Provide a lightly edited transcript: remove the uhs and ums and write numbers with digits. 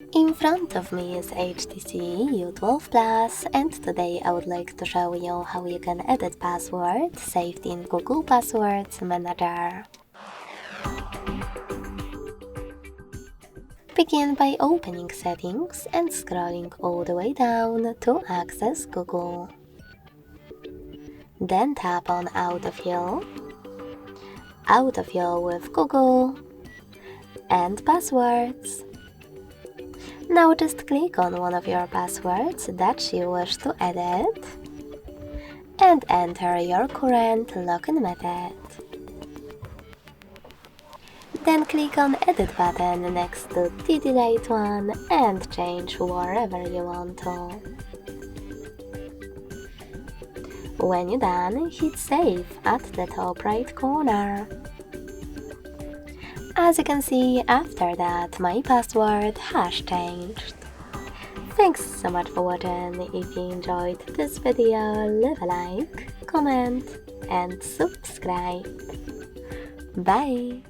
In front of me is HTC U12 Plus, and today I would like to show you how you can edit passwords saved in Google Passwords Manager. Begin by opening Settings and scrolling all the way down to access Google. Then tap on Autofill, Autofill with Google, and Passwords. Now just click on one of your passwords that you wish to edit and enter your current login method. Then click on Edit button next to the delete one and change wherever you want to. When you're done, hit Save at the top right corner. As you can see, after that, my password has changed. Thanks so much for watching. If you enjoyed this video, leave a like, comment and subscribe. Bye!